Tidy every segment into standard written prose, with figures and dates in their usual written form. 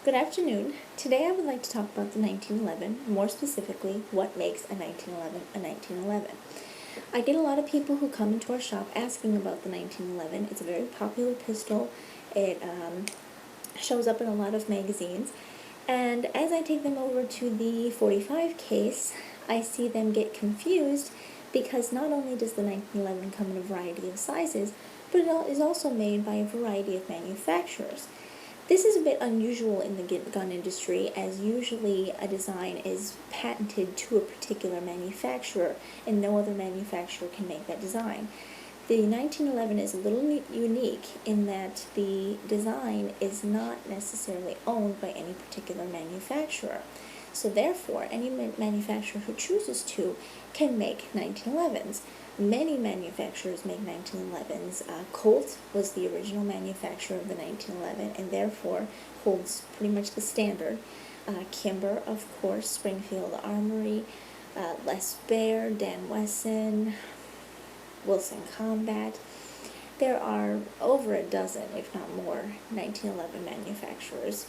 Good afternoon. Today I would like to talk about the 1911, more specifically, what makes a 1911 a 1911. I get a lot of people who come into our shop asking about the 1911. It's a very popular pistol. It shows up in a lot of magazines. And as I take them over to the 45 case, I see them get confused because not only does the 1911 come in a variety of sizes, but it is also made by a variety of manufacturers. This is a bit unusual in the gun industry, as usually a design is patented to a particular manufacturer and no other manufacturer can make that design. The 1911 is a little unique in that the design is not necessarily owned by any particular manufacturer. So therefore, any manufacturer who chooses to can make 1911s. Many manufacturers make 1911s. Colt was the original manufacturer of the 1911 and therefore holds pretty much the standard. Kimber, of course, Springfield Armory, Les Baer, Dan Wesson, Wilson Combat. There are over a dozen, if not more, 1911 manufacturers.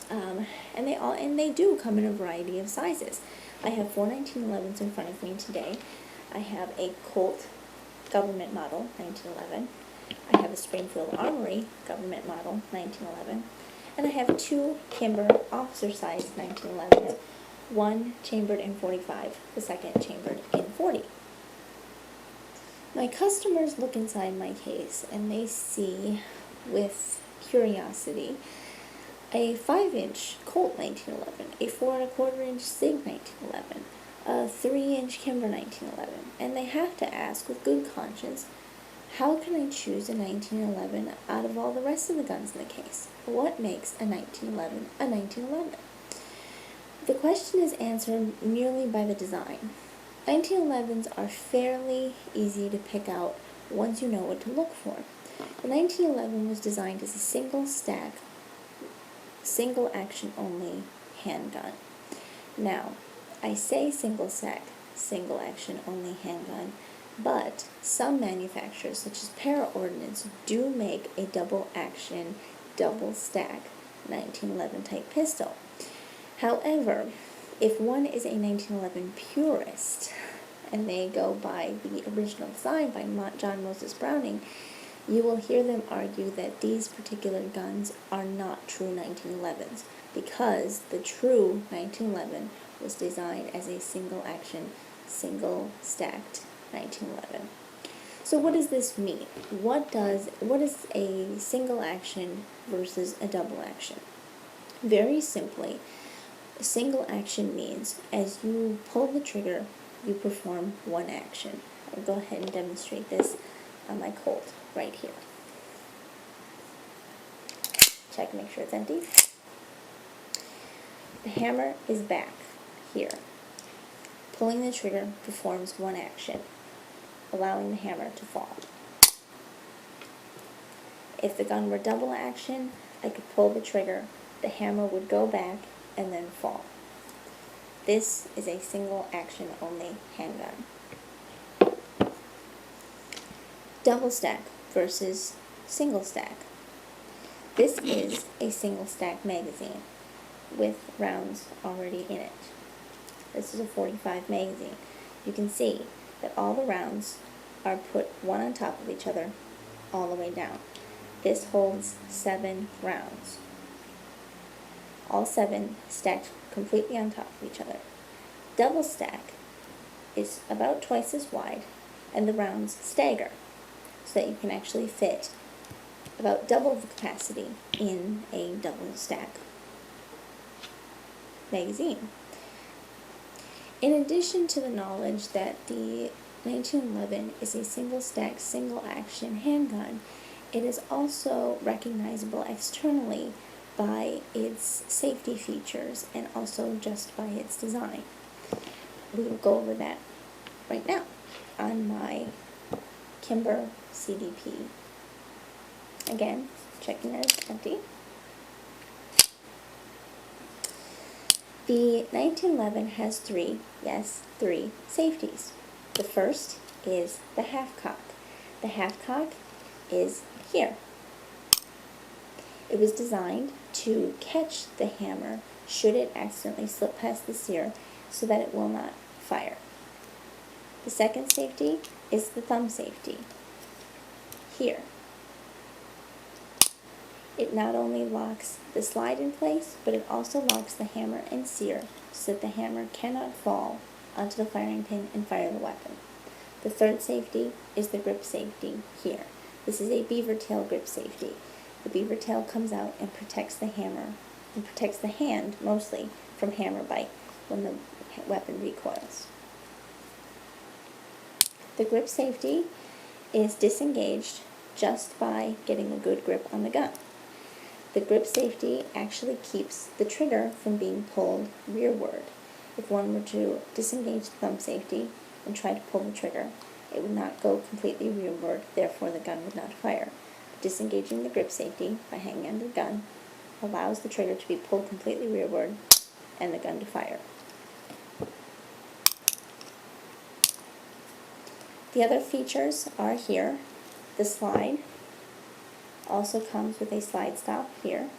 And they do come in a variety of sizes. I have four 1911s in front of me today. I have a Colt government model 1911. I have a Springfield Armory government model 1911, and I have two Kimber officer size 1911s. One chambered in 45, the second chambered in 40. My customers look inside my case and they see with curiosity a 5-inch Colt 1911, a 4 1/4 inch SIG 1911, a 3-inch Kimber 1911, and they have to ask with good conscience, how can I choose a 1911 out of all the rest of the guns in the case? What makes a 1911 a 1911? The question is answered merely by the design. 1911s are fairly easy to pick out once you know what to look for. The 1911 was designed as a single stack, single action only handgun. Now, I say single stack, single action only handgun, but some manufacturers, such as Para Ordnance, do make a double action, double stack 1911 type pistol. However, if one is a 1911 purist, and they go by the original design by John Moses Browning, you will hear them argue that these particular guns are not true 1911s, because the true 1911 was designed as a single action, single stacked 1911. So what does this mean? What is a single action versus a double action? Very simply, a single action means as you pull the trigger, you perform one action. I'll go ahead and demonstrate this on my Colt right here. Check, make sure it's empty. The hammer is back here. Pulling the trigger performs one action, allowing the hammer to fall. If the gun were double action, I could pull the trigger, the hammer would go back, and then fall. This is a single action only handgun. Double stack versus single stack. This is a single stack magazine with rounds already in it. This is a 45 magazine. You can see that all the rounds are put one on top of each other all the way down. This holds 7 rounds. All 7 stacked completely on top of each other. Double stack is about twice as wide, and the rounds stagger so that you can actually fit about double the capacity in a double stack magazine. In addition to the knowledge that the 1911 is a single stack, single action handgun, it is also recognizable externally by its safety features and also just by its design. We will go over that right now on my Kimber CDP. Again, checking that it's empty. The 1911 has 3 safeties. The first is the half cock. The half cock is here. It was designed to catch the hammer should it accidentally slip past the sear so that it will not fire. The second safety is the thumb safety. Here, it not only locks the slide in place, but it also locks the hammer and sear so that the hammer cannot fall onto the firing pin and fire the weapon. The third safety is the grip safety here. This is a beaver tail grip safety. The beaver tail comes out and protects the hammer, and protects the hand mostly from hammer bite when the weapon recoils. The grip safety is disengaged just by getting a good grip on the gun. The grip safety actually keeps the trigger from being pulled rearward. If one were to disengage the thumb safety and try to pull the trigger, it would not go completely rearward, therefore the gun would not fire. Disengaging the grip safety by hanging onto the gun allows the trigger to be pulled completely rearward and the gun to fire. The other features are here. The slide also comes with a slide stop here.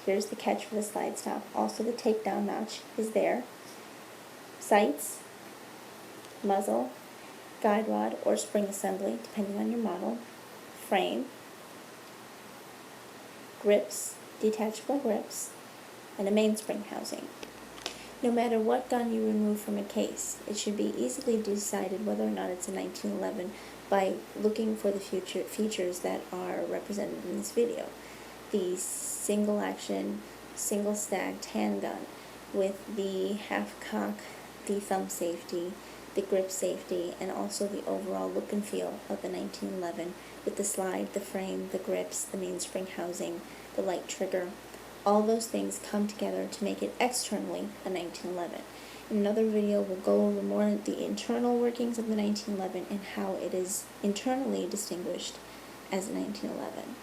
Here's the catch for the slide stop. Also the takedown notch is there. Sights, muzzle, guide rod or spring assembly depending on your model, frame, grips, detachable grips, and a mainspring housing. No matter what gun you remove from a case, it should be easily decided whether or not it's a 1911 by looking for the features that are represented in this video. The single action, single stacked handgun with the half cock, the thumb safety, the grip safety, and also the overall look and feel of the 1911 with the slide, the frame, the grips, the mainspring housing, the light trigger. All those things come together to make it externally a 1911. In another video, we'll go over more the internal workings of the 1911 and how it is internally distinguished as a 1911.